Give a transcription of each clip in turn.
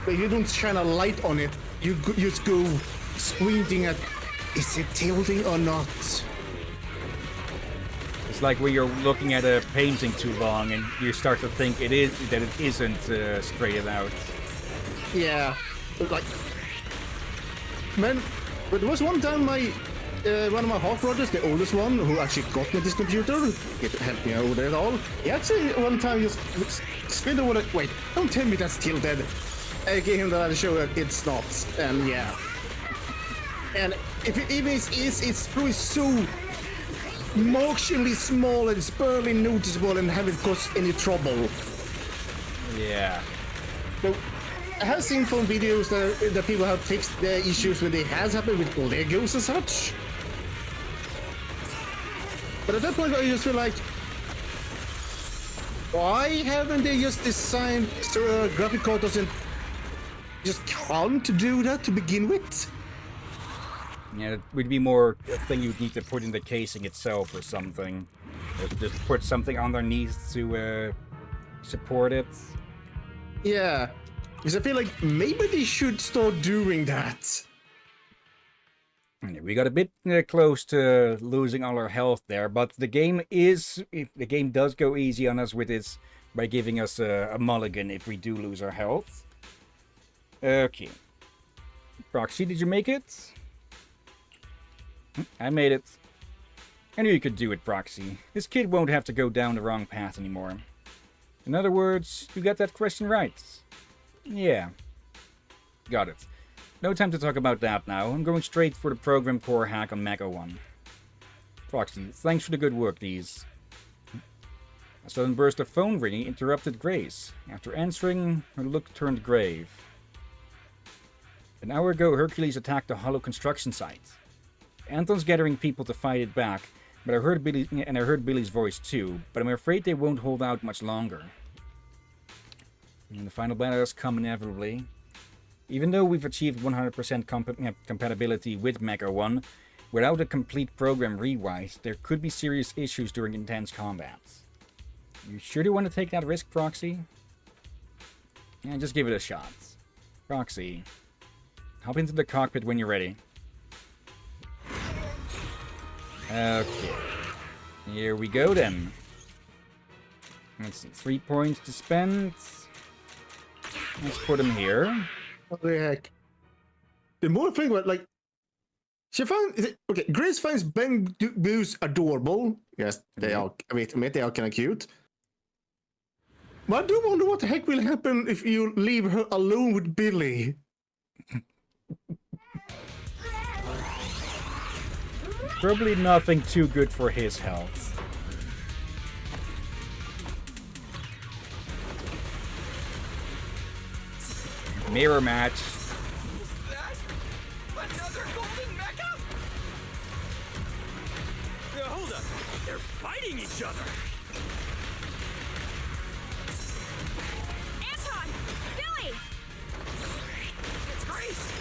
But you don't shine a light on it. You just go squinting at, is it tilting or not? It's like when you're looking at a painting too long and you start to think it isn't straightened out. Yeah, like, man, but there was one time one of my half brothers, the oldest one, who actually got me this computer, it helped me over there at all. He actually one time just spin over it. Wait, don't tell me that's tilted. I gave him that to show that it's not, and yeah. And if it even is, it's probably so marginally small and it's barely noticeable and haven't caused any trouble. Yeah. So, I have seen from videos that people have fixed the issues when it has happened with Legos and such. But at that point, I just feel like, why haven't they just designed so graphic card doesn't just can't do that to begin with? Yeah, it would be more a thing you'd need to put in the casing itself or something. Or just put something underneath to support it. Yeah, because I feel like maybe they should start doing that. We got a bit close to losing all our health there, but the game does go easy on us with this by giving us a mulligan if we do lose our health. Okay. Proxy, did you make it? I made it. I knew you could do it, Proxy. This kid won't have to go down the wrong path anymore. In other words, you got that question right. Yeah. Got it. No time to talk about that now. I'm going straight for the program core hack on Mac O1. Proxy, thanks for the good work, these. A sudden burst of phone ringing interrupted Grace. After answering, her look turned grave. An hour ago, Hercules attacked the hollow construction site. Anton's gathering people to fight it back, but I heard Billy's voice too, but I'm afraid they won't hold out much longer. And the final battle has come inevitably. Even though we've achieved 100% compatibility with Mac O1, without a complete program rewrite, there could be serious issues during intense combat. You sure do want to take that risk, Proxy? Yeah, just give it a shot. Proxy, hop into the cockpit when you're ready. Okay. Here we go then. Let's see, 3 points to spend. Let's put them here. What the heck? The more I think about, like, she found okay. Grace finds Bang Boos adorable. Yes, they are. I mean, they are kind of cute. But I do wonder what the heck will happen if you leave her alone with Billy. Probably nothing too good for his health. Mirror match. Is that another golden mecha? Hold up. They're fighting each other. Anton! Billy! It's Grace.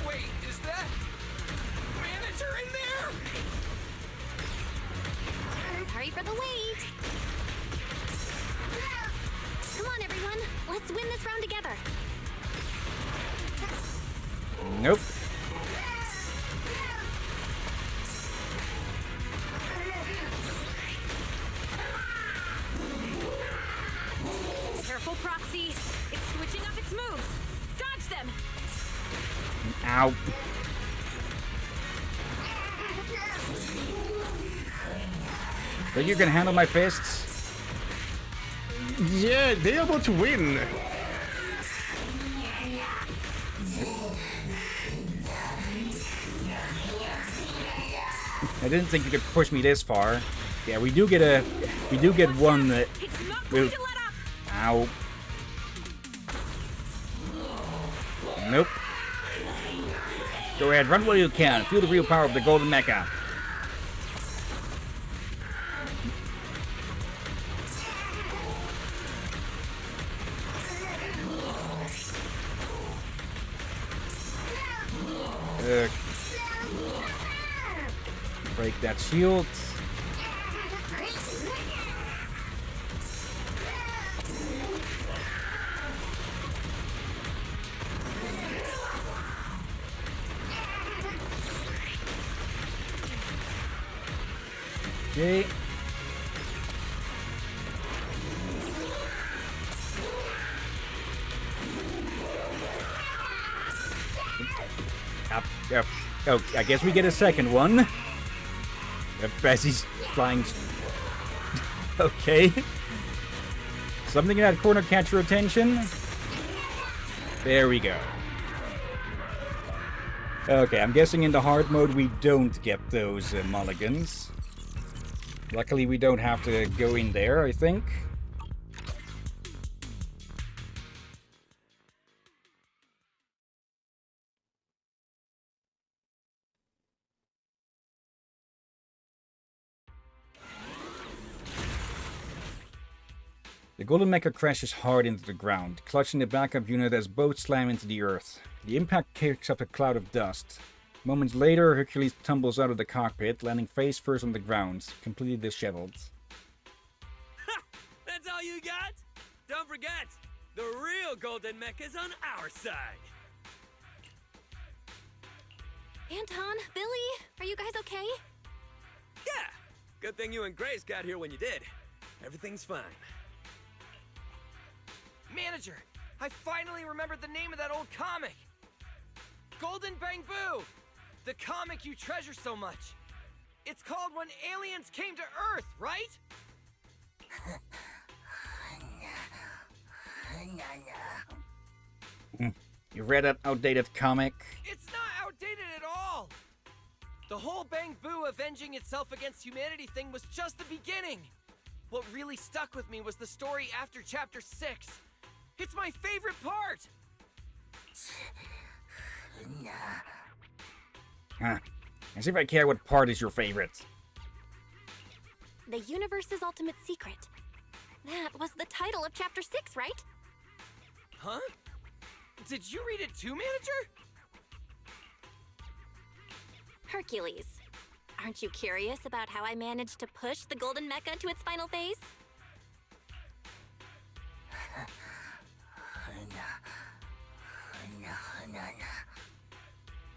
Wait, is that Manager in there? Sorry for the wait. Come on, everyone. Let's win this round together. Nope. Careful, Proxy. It's switching up its moves. Dodge them. Ow. Think you can handle my fists? Yeah, they're about to win. I didn't think you could push me this far. Yeah, we do get one that It's not will. going to let up. Ow. Nope. Go ahead, run while you can. Feel the real power of the golden mecha. Break that shield. Okay. Up, up. Oh, I guess we get a second one. As he's flying. Okay. Something in that corner catch your attention. There we go. Okay, I'm guessing in the hard mode we don't get those mulligans. Luckily we don't have to go in there, I think. The golden mecha crashes hard into the ground, clutching the backup unit as both slam into the earth. The impact kicks up a cloud of dust. Moments later, Hercules tumbles out of the cockpit, landing face first on the ground, completely disheveled. That's all you got? Don't forget, the real golden mecha's on our side. Anton, Billy, are you guys okay? Yeah, good thing you and Grace got here when you did. Everything's fine. Manager, I finally remembered the name of that old comic. Golden Bamboo! The comic you treasure so much. It's called When Aliens Came to Earth, right? You read that outdated comic? It's not outdated at all! The whole Bamboo avenging itself against humanity thing was just the beginning. What really stuck with me was the story after Chapter 6. It's my favorite part! Huh. As if I care what part is your favorite. The universe's ultimate secret. That was the title of Chapter 6, right? Huh? Did you read it too, Manager? Hercules. Aren't you curious about how I managed to push the golden mecha to its final phase?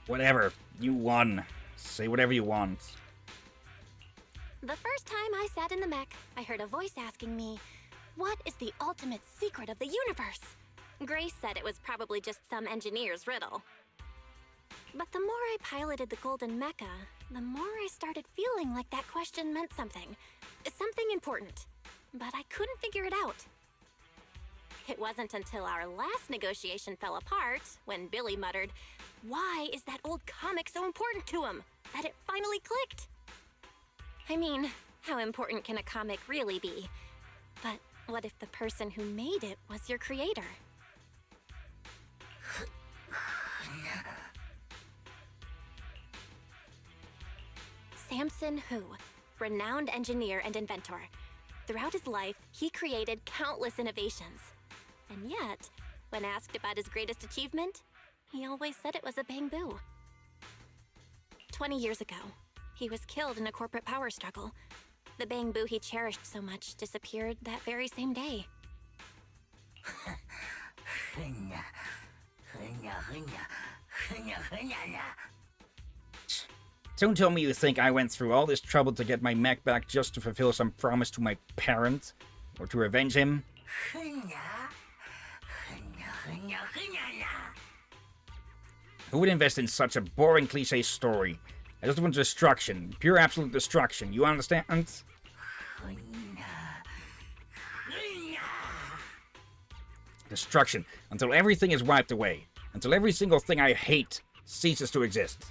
Whatever. You won. Say whatever you want. The first time I sat in the mech, I heard a voice asking me, "What is the ultimate secret of the universe?" Grace said it was probably just some engineer's riddle. But the more I piloted the golden mecha, the more I started feeling like that question meant something. Something important. But I couldn't figure it out. It wasn't until our last negotiation fell apart, when Billy muttered, "Why is that old comic so important to him?" that it finally clicked. I mean, how important can a comic really be? But what if the person who made it was your creator? Samson Hu, renowned engineer and inventor. Throughout his life, he created countless innovations. And yet, when asked about his greatest achievement, he always said it was a bamboo. 20 years ago, he was killed in a corporate power struggle. The bamboo he cherished so much disappeared that very same day. Don't tell me you think I went through all this trouble to get my mech back just to fulfill some promise to my parent? Or to revenge him? Who would invest in such a boring cliché story? I just want destruction. Pure absolute destruction. You understand? Destruction. Until everything is wiped away. Until every single thing I hate ceases to exist.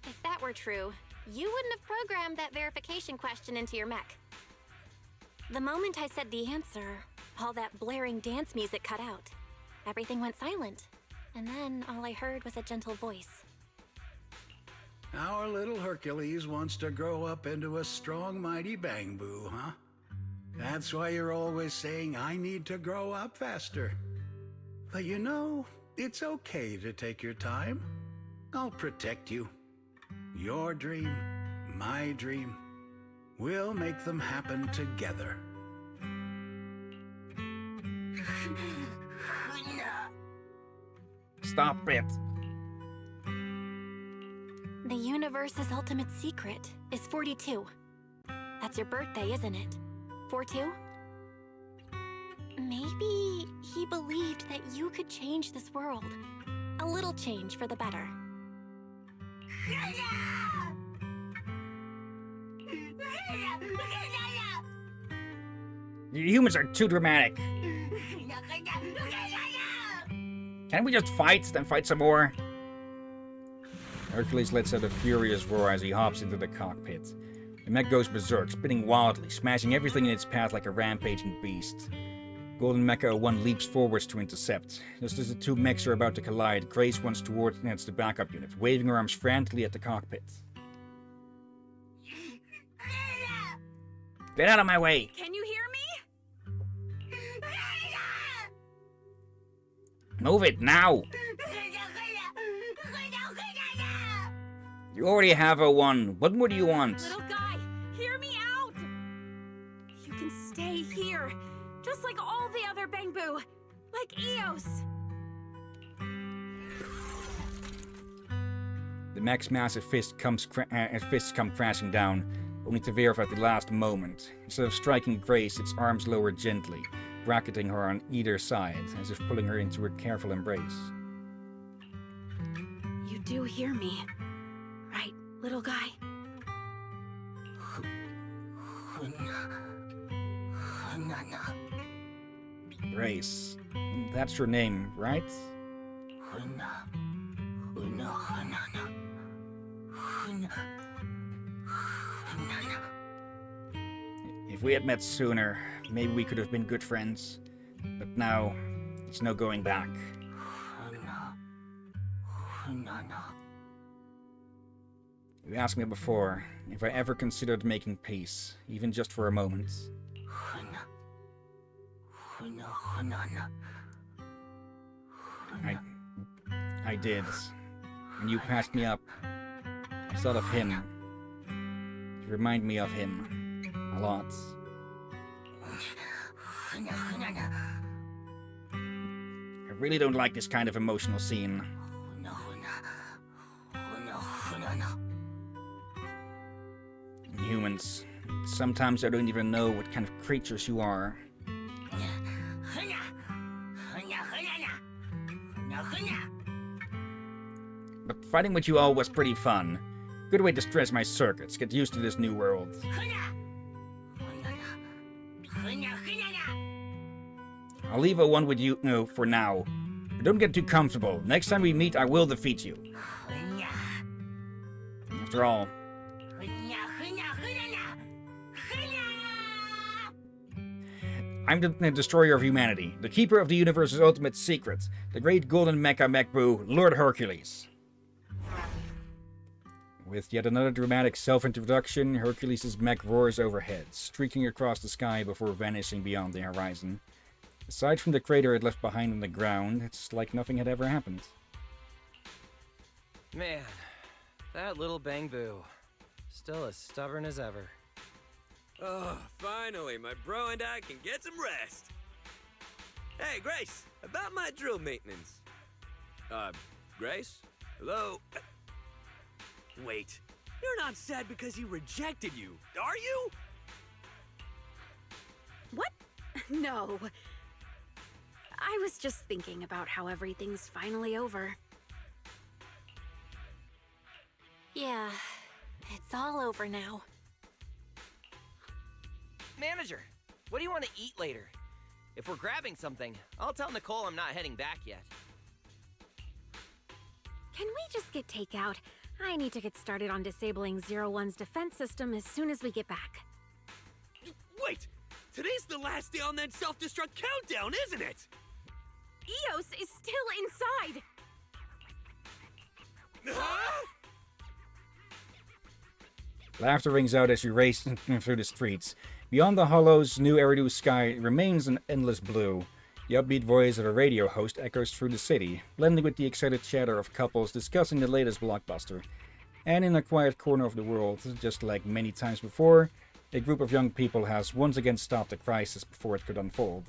If that were true, you wouldn't have programmed that verification question into your mech. The moment I said the answer, all that blaring dance music cut out. Everything went silent. And then all I heard was a gentle voice. Our little Hercules wants to grow up into a strong, mighty bamboo, huh? That's why you're always saying, I need to grow up faster. But you know, it's okay to take your time. I'll protect you. Your dream, my dream. We'll make them happen together. Stop it. The universe universe's ultimate secret is 42. That's your birthday, isn't it? 42? Maybe he believed that you could change this world. A little change for the better. You humans are too dramatic. Can't we just fight, then fight some more? Hercules lets out a furious roar as he hops into the cockpit. The mech goes berserk, spinning wildly, smashing everything in its path like a rampaging beast. Golden Mecha 01 leaps forwards to intercept. Just as the two mechs are about to collide, Grace runs towards the backup unit, waving her arms frantically at the cockpit. Get out of my way! Can you hear me? Move it, now! You already have a 1. What more do you want? Little guy, hear me out! You can stay here, just like all the other Bangbu, like Eos. The mech's massive fists come crashing down, only to veer off at the last moment. Instead of striking Grace, its arms lower gently, bracketing her on either side, as if pulling her into a careful embrace. You do hear me, right, little guy? Grace, that's your name, right? If we had met sooner, maybe we could have been good friends. But now, there's no going back. You asked me before if I ever considered making peace, even just for a moment. I did. When you patched me up, I thought of him. You remind me of him a lot. I really don't like this kind of emotional scene. Humans, sometimes I don't even know what kind of creatures you are. But fighting with you all was pretty fun. Good way to stress my circuits, get used to this new world. I'll leave A1 with you for now. But don't get too comfortable. Next time we meet, I will defeat you. After all, I'm the destroyer of humanity, the keeper of the universe's ultimate secret, the great golden mecha mechboo, Lord Hercules. With yet another dramatic self-introduction, Hercules' mech roars overhead, streaking across the sky before vanishing beyond the horizon. Aside from the crater it left behind on the ground, it's like nothing had ever happened. Man, that little Bangbu. Still as stubborn as ever. Oh, finally, my bro and I can get some rest. Hey, Grace, about my drill maintenance. Grace? Hello? Wait, you're not sad because he rejected you, are you? What? No. I was just thinking about how everything's finally over. Yeah, it's all over now. Manager, what do you want to eat later? If we're grabbing something, I'll tell Nicole I'm not heading back yet. Can we just get takeout? I need to get started on disabling 01's defense system as soon as we get back. Wait! Today's the last day on that self-destruct countdown, isn't it? Eos is still inside! Huh? Laughter rings out as you race through the streets. Beyond the hollows, new Eridu sky remains an endless blue. The upbeat voice of a radio host echoes through the city, blending with the excited chatter of couples discussing the latest blockbuster. And in a quiet corner of the world, just like many times before, a group of young people has once again stopped the crisis before it could unfold.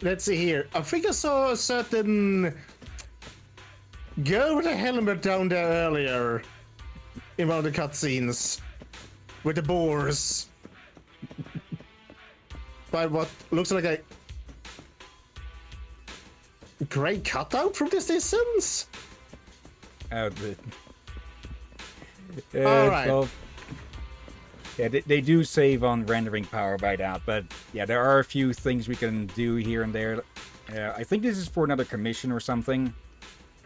Let's see here. I think I saw a certain go with the helmet down there earlier in one of the cutscenes with the boars. By what looks like a great cutout from this distance. All right. Well, yeah, they do save on rendering power by that, but yeah, there are a few things we can do here and there. I think this is for another commission or something.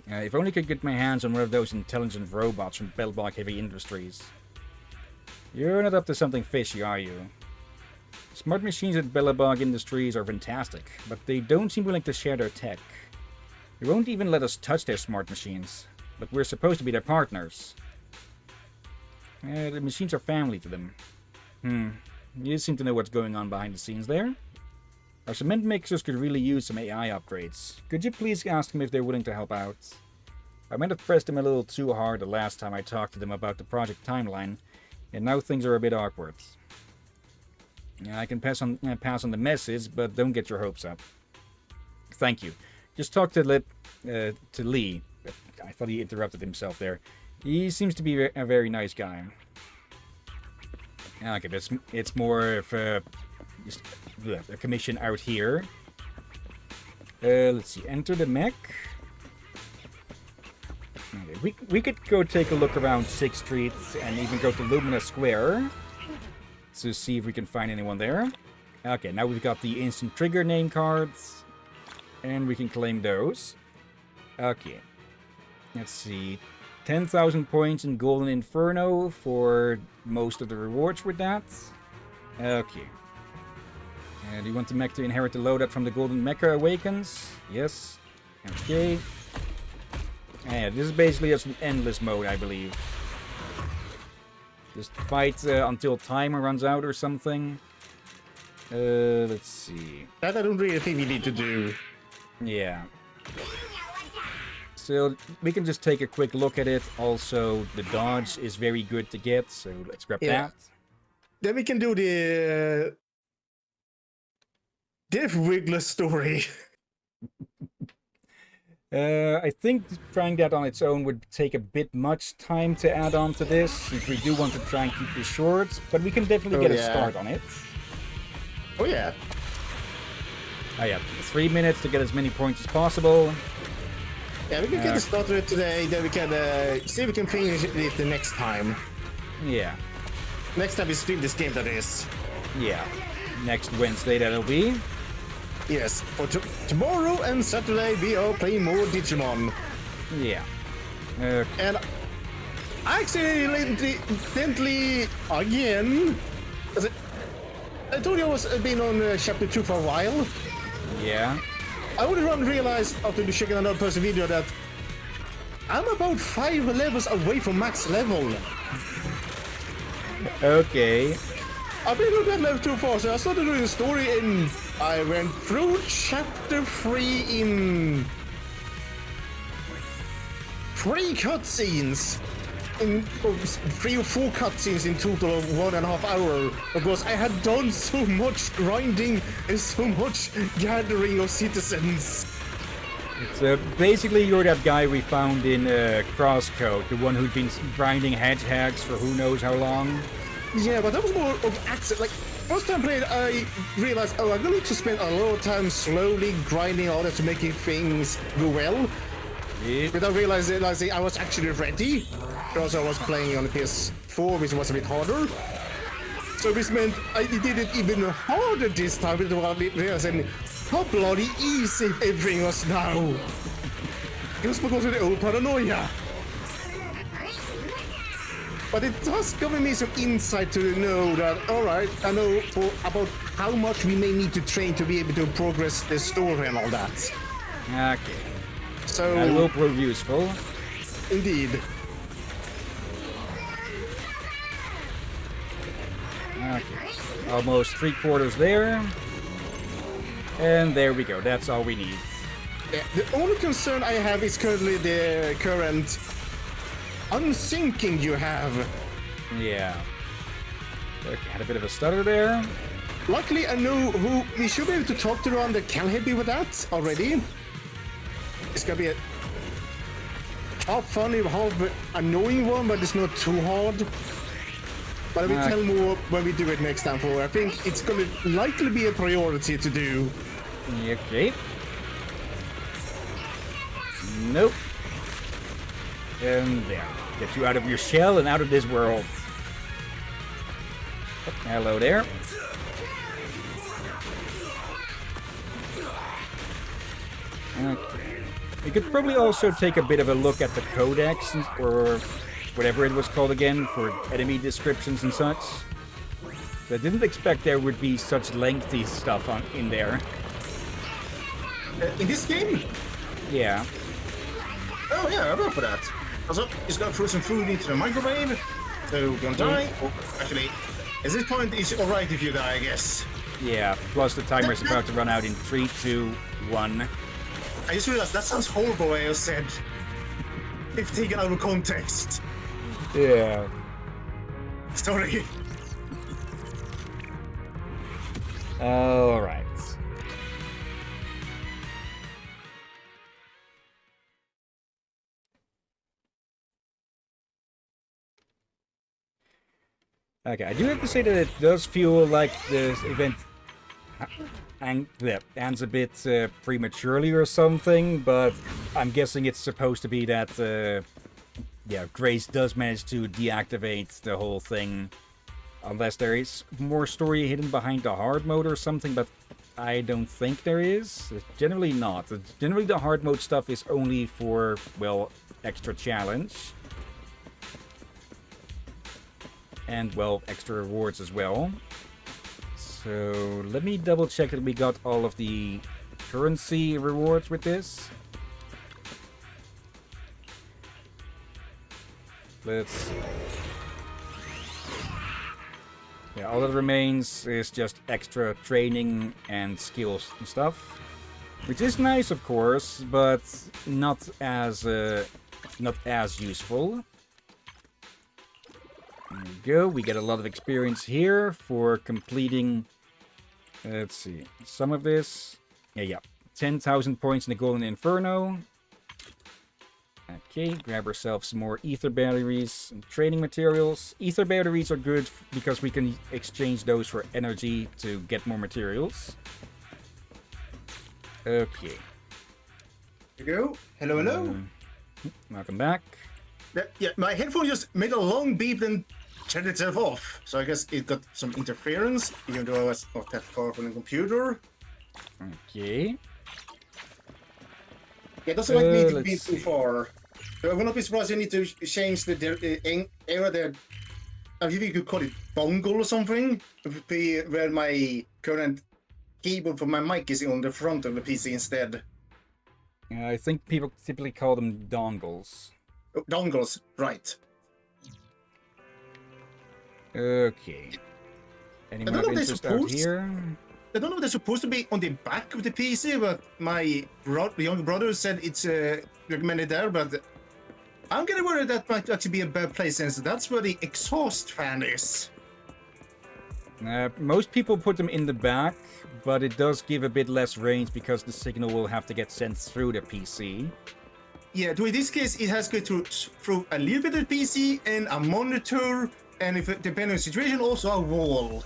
If only I could get my hands on one of those intelligent robots from Bellblock Heavy Industries. You're not up to something fishy, are you? Smart machines at Bellblock Industries are fantastic, but they don't seem willing to share their tech. They won't even let us touch their smart machines, but we're supposed to be their partners. The machines are family to them. You seem to know what's going on behind the scenes there. Our cement mixers could really use some AI upgrades. Could you please ask them if they're willing to help out? I might have pressed them a little too hard the last time I talked to them about the project timeline, and now things are a bit awkward. I can pass on the message, but don't get your hopes up. Thank you. Just talk to Lee. I thought he interrupted himself there. He seems to be a very nice guy. Okay, but it's more of just a commission out here. Let's see. Enter the mech. Okay, we could go take a look around 6th Street and even go to Lumina Square to see if we can find anyone there. Okay, now we've got the instant trigger name cards, and we can claim those. Okay, let's see. 10,000 points in Golden Inferno for most of the rewards with that. Okay. And you want the mech to inherit the loadout from the Golden Mecha Awakens? Yes. Okay. And this is basically just an endless mode, I believe. Just fight until timer runs out or something. Let's see. That I don't really think we need to do. Yeah. So we can just take a quick look at it. Also, the dodge is very good to get, so let's grab that. Then we can do the Diff Wiggler story. I think trying that on its own would take a bit much time to add on to this, if we do want to try and keep this short, but we can definitely get a start on it. Oh yeah. Oh yeah, 3 minutes to get as many points as possible. Yeah, we can get a start on it today, then we can see if we can finish it the next time. Yeah. Next time we stream this game, that is. Yeah. Next Wednesday that'll be. Yes, for tomorrow and Saturday we are playing more Digimon. Yeah. And I accidentally again. I told you I was been on chapter 2 for a while. Yeah. I only realized after checking another person's video that I'm about 5 levels away from max level. Okay. I've been on that level too far, so I started doing the story and I went through chapter 3 in 3 cutscenes. In 3 or 4 cutscenes in total of 1.5 hours, because I had done so much grinding and so much gathering of citizens. So basically you're that guy we found in Crosscode, the one who'd been grinding hedgehogs for who knows how long. Yeah, but that was more of accident. Like, first time played, I realized, oh, I'm going to need to spend a lot of time slowly grinding all that to making things go well. Without realizing I was actually ready. Also, I was playing on the PS4, which was a bit harder. So this meant I did it even harder this time without realizing how bloody easy everything was now. It was because of the old paranoia. But it does give me some insight to know that, alright, I know about how much we may need to train to be able to progress the story and all that. Okay. So that will prove useful. Indeed. Okay. Almost 3/4 there. And there we go. That's all we need. Yeah, the only concern I have is currently the current unsyncing you have. Yeah. Okay, had a bit of a stutter there. Luckily, I know who we should be able to talk to around that can help me with that already. It's gonna be a... half funny, half annoying one, but it's not too hard. But I will tell more when we do it next time. For I think it's going to likely be a priority to do. Okay. Nope. And there. Get you out of your shell and out of this world. Oh, hello there. Okay. You could probably also take a bit of a look at the codex, or whatever it was called again, for enemy descriptions and such. I didn't expect there would be such lengthy stuff in there. In this game? Yeah. Oh yeah, I'm up for that. Also, just gonna throw some food into the microwave, so you're gonna die. Oh, actually, at this point, it's alright if you die, I guess. Yeah, plus the timer's about to run out in 3, 2, 1. I just realized that sounds horrible when I said, if taken out of context. Yeah. Sorry. Alright. Okay, I do have to say that it does feel like this event ends a bit prematurely or something, but I'm guessing it's supposed to be that, yeah, Grace does manage to deactivate the whole thing, unless there is more story hidden behind the hard mode or something, but I don't think there is. It's generally not. Generally the hard mode stuff is only for, well, extra challenge. And, well, extra rewards as well. So, let me double check that we got all of the currency rewards with this. Let's see. Yeah, all that remains is just extra training and skills and stuff. Which is nice, of course, but not as useful. There we go. We get a lot of experience here for completing, let's see, some of this. Yeah. 10,000 points in the Golden Inferno. Okay, grab ourselves some more ether batteries and training materials. Ether batteries are good because we can exchange those for energy to get more materials. Okay. Here we go. Hello, hello. Welcome back. Yeah, my headphone just made a long beep and turned itself off. So I guess it got some interference, even though I was not that far from the computer. Okay. Yeah, it doesn't like me to be too far. So I will not be surprised you need to change the area there. I think you could call it dongle or something. It would be where my current keyboard for my mic is on the front of the PC instead. I think people typically call them dongles. Oh, dongles, right. Okay. Any more interest out here? I don't know if they're supposed to be on the back of the PC, but my younger brother said it's recommended there, but I'm getting worried that might actually be a bad place since that's where the exhaust fan is. Most people put them in the back, but it does give a bit less range because the signal will have to get sent through the PC. Yeah, in this case, it has to go through a little bit of the PC and a monitor, and if it depends on the situation, also a wall.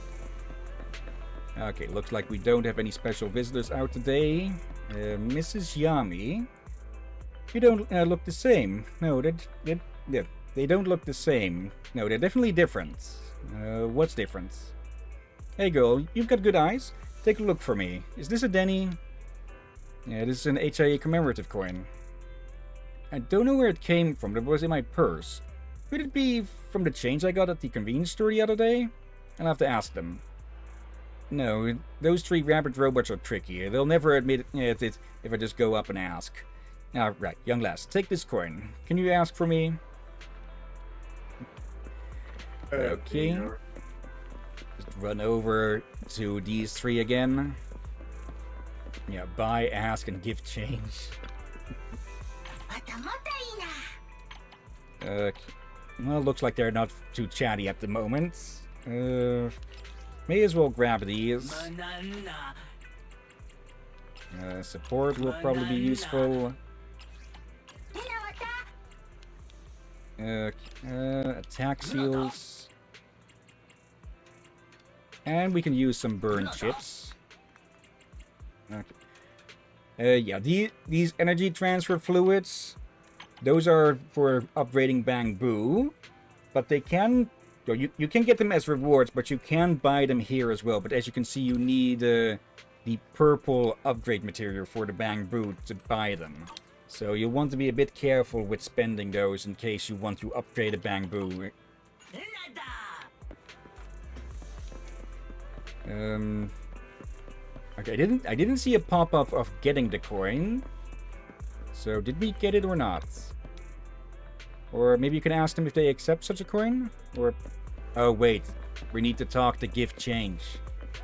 Okay, looks like we don't have any special visitors out today. Mrs. Yami, you don't look the same. No, they don't look the same. No, they're definitely different. What's different? Hey girl, you've got good eyes. Take a look for me. Is this a Denny? Yeah, this is an HIA commemorative coin. I don't know where it came from, but it was in my purse. Could it be from the change I got at the convenience store the other day? I'll have to ask them. No, those 3 rabbit robots are tricky. They'll never admit it if I just go up and ask. Right, young lass, take this coin. Can you ask for me? Okay. Just run over to these 3 again. Yeah, buy, ask, and give change. Okay. Well, looks like they're not too chatty at the moment. May as well grab these. Support will probably be useful. Attack seals. And we can use some burn chips. Okay. Yeah, these energy transfer fluids, those are for upgrading Bamboo, but they can... You can get them as rewards, but you can buy them here as well. But as you can see, you need the purple upgrade material for the Bamboo to buy them. So you'll want to be a bit careful with spending those in case you want to upgrade a Bamboo. Okay, I didn't see a pop-up of getting the coin. So did we get it or not? Or maybe you can ask them if they accept such a coin? Or... Oh, wait. We need to talk to Give Change.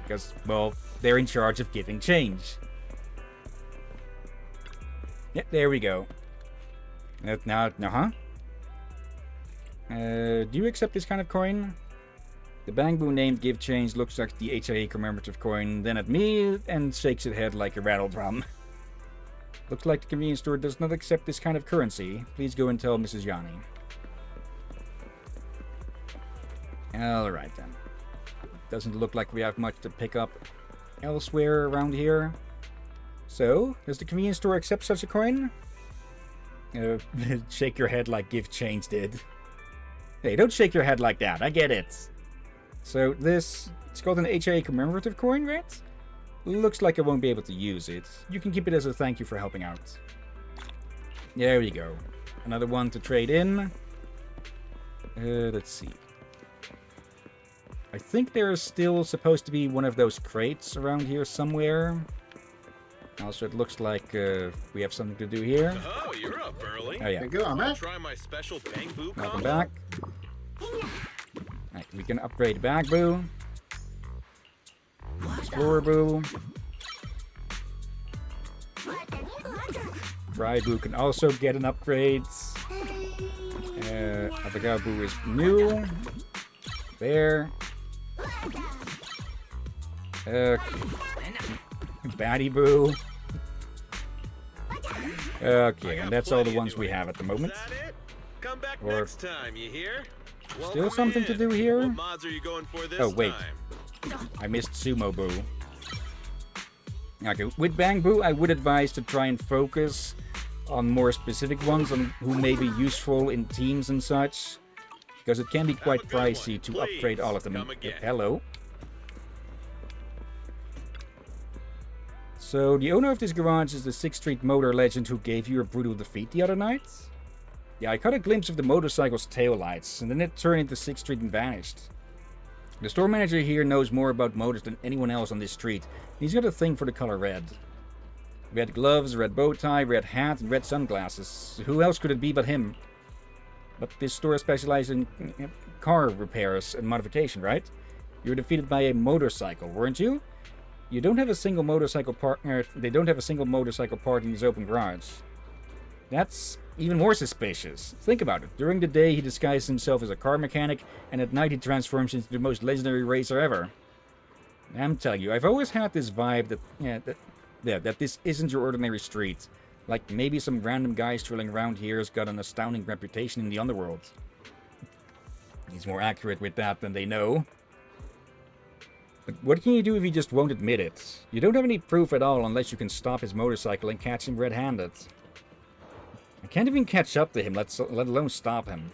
Because, well, they're in charge of giving change. Yeah, there we go. Now, huh? Do you accept this kind of coin? The Bamboo named Give Change looks like the HIA commemorative coin, then at me, and shakes its head like a rattle drum. Looks like the convenience store does not accept this kind of currency. Please go and tell Mrs. Yanni. Alright then. Doesn't look like we have much to pick up elsewhere around here. So, does the convenience store accept such a coin? Shake your head like Give Change did. Hey, don't shake your head like that, I get it. So this, it's called an HIA commemorative coin, right? Looks like I won't be able to use it. You can keep it as a thank you for helping out. There we go. Another one to trade in. Let's see. I think there's still supposed to be one of those crates around here somewhere. Also, it looks like we have something to do here. Oh, you're up early. Oh, yeah. Thank you, Ahmed. Try my special Bamboo Welcome combo. back. Right, we can upgrade Bamboo. Explorer Boo. Dry Boo can also get an upgrade. Avocado Boo is new. There. Batty Boo. Okay, and that's all the ones we have at the moment. Is that it? Come back Or- next time, you hear? Still something to do here? What mods are you going for this Oh, wait. time? I missed Sumo Boo. Okay, with Bamboo, I would advise to try and focus on more specific ones on who may be useful in teams and such. Because it can be quite Have a good pricey one. to Please, upgrade all of them. come again. Hello. So, the owner of this garage is the 6th Street motor legend who gave you a brutal defeat the other night? Yeah, I caught a glimpse of the motorcycle's taillights, and then it turned into 6th Street and vanished. The store manager here knows more about motors than anyone else on this street. He's got a thing for the color red. Red gloves, red bow tie, red hat, and red sunglasses. Who else could it be but him? But this store specializes in car repairs and modification, right? You were defeated by a motorcycle, weren't you? You don't have a single motorcycle part. They don't have a single motorcycle part in his open garage. That's even more suspicious. Think about it. During the day, he disguises himself as a car mechanic, and at night, he transforms into the most legendary racer ever. I'm telling you, I've always had this vibe that this isn't your ordinary street. Like maybe some random guy strolling around here has got an astounding reputation in the underworld. He's more accurate with that than they know. But what can you do if he just won't admit it? You don't have any proof at all unless you can stop his motorcycle and catch him red-handed. I can't even catch up to him, let alone stop him.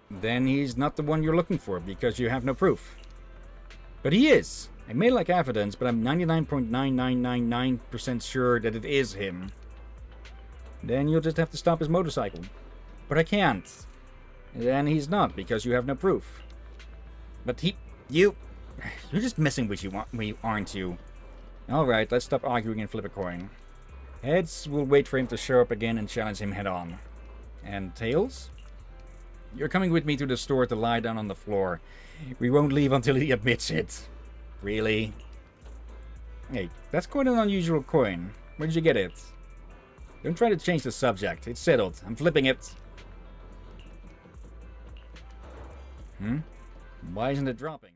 Then he's not the one you're looking for because you have no proof. But he is. I may lack evidence, but I'm 99.9999% sure that it is him. Then you'll just have to stop his motorcycle. But I can't. Then he's not because you have no proof. But you're just messing with me, aren't you? Alright, let's stop arguing and flip a coin. Heads, we'll wait for him to show up again and challenge him head on. And tails? You're coming with me to the store to lie down on the floor. We won't leave until he admits it. Really? Hey, that's quite an unusual coin. Where did you get it? Don't try to change the subject. It's settled. I'm flipping it. Why isn't it dropping?